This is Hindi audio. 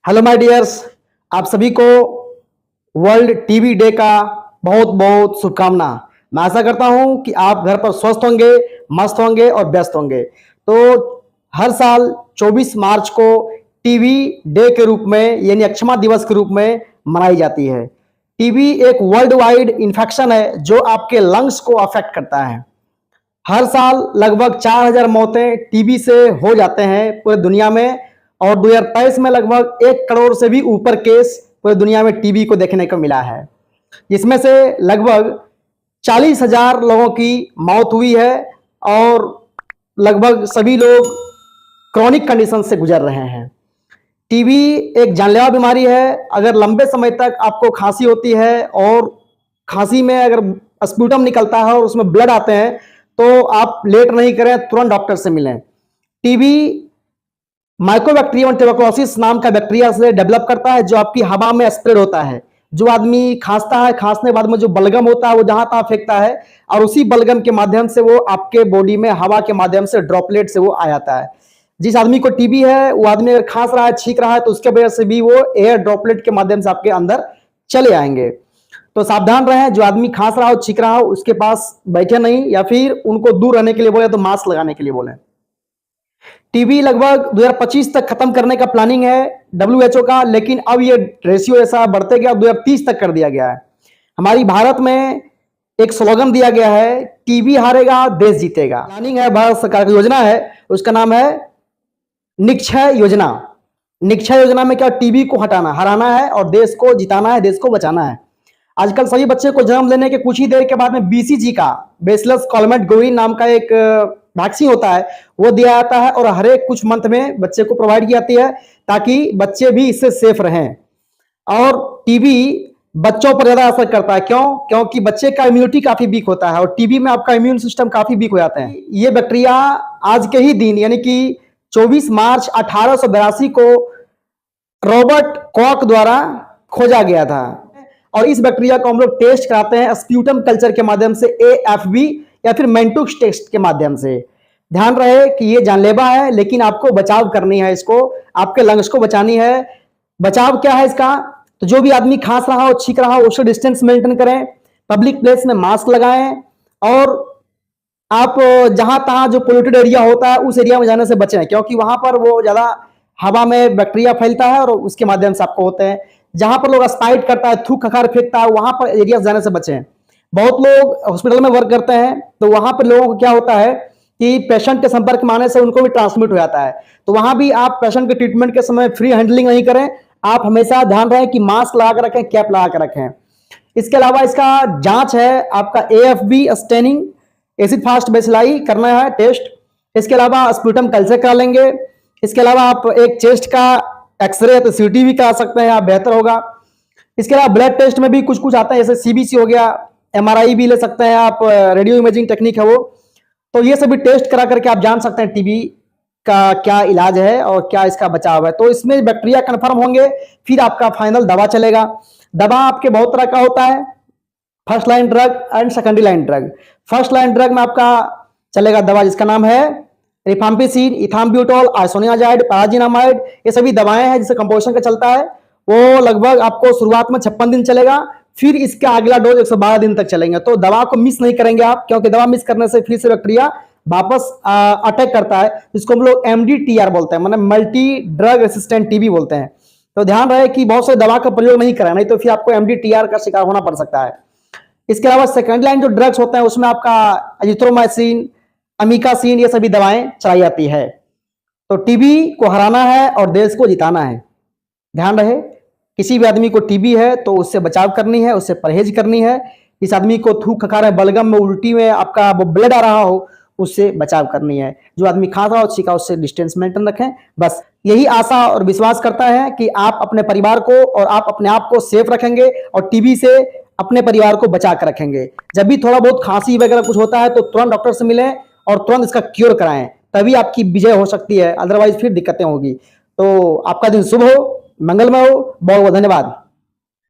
हेलो माय डियर्स, आप सभी को वर्ल्ड टीबी डे का बहुत बहुत शुभकामना। मैं आशा करता हूं कि आप घर पर स्वस्थ होंगे, मस्त होंगे और व्यस्त होंगे। तो हर साल 24 मार्च को टीबी डे के रूप में यानी अक्षमा दिवस के रूप में मनाई जाती है। टीबी एक वर्ल्ड वाइड इन्फेक्शन है जो आपके लंग्स को अफेक्ट करता है। हर साल लगभग 4,000 मौतें टीबी से हो जाते हैं पूरे दुनिया में, और 2023 में लगभग 1 करोड़ से भी ऊपर केस पूरे दुनिया में टीबी को देखने को मिला है, जिसमें से लगभग 40,000 लोगों की मौत हुई है और लगभग सभी लोग क्रॉनिक कंडीशन से गुजर रहे हैं। टीबी एक जानलेवा बीमारी है। अगर लंबे समय तक आपको खांसी होती है और खांसी में अगर स्प्यूटम निकलता है और उसमें ब्लड आते हैं तो आप लेट नहीं करें, तुरंत डॉक्टर से मिलें। टीबी माइकोबैक्टीरियम ट्यूबरकुलोसिस नाम का बैक्टीरिया से डेवलप करता है जो आपकी हवा में स्प्रेड होता है। जो आदमी खांसता है, खांसने बाद में जो बलगम होता है वो जहां तहां फेंकता है और उसी बलगम के माध्यम से वो आपके बॉडी में हवा के माध्यम से ड्रॉपलेट से वो आ जाता है। जिस आदमी को टीबी है वो आदमी अगर खांस रहा है, छींक रहा है तो उसके वजह से भी वो एयर ड्रॉपलेट के माध्यम से आपके अंदर चले आएंगे। तो सावधान रहें, जो आदमी खांस रहा हो, छींक रहा हो, उसके पास बैठे नहीं, या फिर उनको दूर रहने के लिए बोले तो मास्क लगाने के लिए बोले। टीबी लगभग 2025 तक खत्म करने का प्लानिंग है WHO का, लेकिन अब ये रेशियो ऐसा बढ़ते गया, 2030 तक कर दिया गया है। हमारी भारत में एक स्लोगन दिया गया है, टीबी हारेगा देश जीतेगा। प्लानिंग है, भारत सरकार की योजना है, उसका नाम है निक्षय योजना। निक्षय योजना में क्या, टीबी को हराना है और देश को जिताना है, देश को बचाना है। आजकल सभी बच्चे को जन्म लेने के कुछ ही देर के बाद में BCG का, बेसिलस कॉलमेट गोविन नाम का एक वैक्सीन होता है, वो दिया जाता है और हर एक कुछ मंथ में बच्चे को प्रोवाइड की जाती है ताकि बच्चे भी इससे सेफ रहें। और टीबी बच्चों पर ज्यादा असर करता है। क्यों? क्योंकि बच्चे का इम्यूनिटी काफी वीक होता है और टीबी में आपका इम्यून सिस्टम काफी वीक हो जाते हैं। ये बैक्टीरिया आज के ही दिन यानी कि 24 मार्च 1882 को रॉबर्ट कॉक द्वारा खोजा गया था और इस बैक्टीरिया को हम लोग टेस्ट कराते हैं स्प्यूटम कल्चर के माध्यम से, AFB या फिर मेंटुक्स टेस्ट के माध्यम से। ध्यान रहे कि ये जानलेवा है, लेकिन आपको बचाव करनी है, इसको आपके लंग्स को बचानी है। बचाव क्या है इसका? तो जो भी आदमी खांस रहा हो, छींक रहा हो, उससे डिस्टेंस मेंटेन करें, पब्लिक प्लेस में मास्क लगाएं और आप जहां तहां जो पोल्यूटेड एरिया होता है उस एरिया में जाने से बचें, क्योंकि वहां पर वो ज्यादा हवा में बैक्टीरिया फैलता है और उसके माध्यम से आपको होते हैं। जहां पर लोग स्पाइट करता है, थूक खखार फेंकता है, वहां पर एरिया से जाने से बचें। बहुत लोग हॉस्पिटल में वर्क करते हैं तो वहां पर लोगों को क्या होता है कि पेशेंट के संपर्क में आने से उनको भी ट्रांसमिट हो जाता है। तो वहां भी आप पेशेंट के ट्रीटमेंट के समय फ्री हैंडलिंग नहीं करें। आप हमेशा ध्यान रखें कि मास्क लगा कर रखें, कैप लगा कर रखें। इसके अलावा इसका जांच है आपका AFB staining, acid fast bacilli करना है टेस्ट। इसके अलावा स्प्यूटम कल्चर करा लेंगे। इसके अलावा आप एक चेस्ट का एक्सरे तो CT भी करा सकते हैं, आप बेहतर होगा। इसके अलावा ब्लड टेस्ट में भी कुछ कुछ आता है, जैसे CBC हो गया, MRI भी ले सकते हैं आप, रेडियो इमेजिंग टेक्निक है वो। तो ये सभी टेस्ट करा करके आप जान सकते हैं टीबी का क्या इलाज है और क्या इसका बचाव है। तो इसमें बैक्टीरिया कन्फर्म होंगे, फिर आपका फाइनल दवा चलेगा। दवा आपके बहुत तरह का होता है, first line drug and secondary line drug. First line drug में आपका चलेगा दवा जिसका नाम है रिफाम्पिसिन, इथाम्ब्यूटोल, आइसोनियाजाइड, पैराजिनामाइड। ये सभी दवाएं हैं जिससे कंपोजिशन का चलता है। वो लगभग आपको शुरुआत में 56 दिन चलेगा, फिर इसका अगला डोज 112 दिन तक चलेंगे। तो दवा को मिस नहीं करेंगे आप, क्योंकि दवा मिस करने से फिर से बैक्टीरिया वापस अटैक करता है, जिसको हम लोग MDTR बोलते हैं, मतलब मल्टी ड्रग रेसिस्टेंट टीबी बोलते हैं। तो ध्यान रहे कि बहुत से दवा का प्रयोग नहीं करें, नहीं तो फिर आपको MDTR का शिकार होना पड़ सकता है। इसके अलावा सेकेंड लाइन जो ड्रग्स होते हैं उसमें आपका एजिथ्रोमाइसिन, अमीकासिन, ये सभी दवाएं चलाई जाती है। तो टीबी को हराना है और देश को जिताना है। ध्यान रहे, किसी भी आदमी को टीबी है तो उससे बचाव करनी है, उससे परहेज करनी है। इस आदमी को थूक खखार है, बलगम में, उल्टी में आपका वो ब्लड आ रहा हो, उससे बचाव करनी है। जो आदमी खा रहा हो, छींका, उससे डिस्टेंस मेंटेन रखें। बस यही आशा और विश्वास करता है कि आप अपने परिवार को और आप अपने आप को सेफ रखेंगे और टीबी से अपने परिवार को बचा कर रखेंगे। जब भी थोड़ा बहुत खांसी वगैरह कुछ होता है तो तुरंत डॉक्टर से मिलें और तुरंत इसका क्योर कराएं, तभी आपकी विजय हो सकती है, अदरवाइज फिर दिक्कतें होगी। तो आपका दिन शुभ हो, मंगलमय हो। बहुत बहुत धन्यवाद।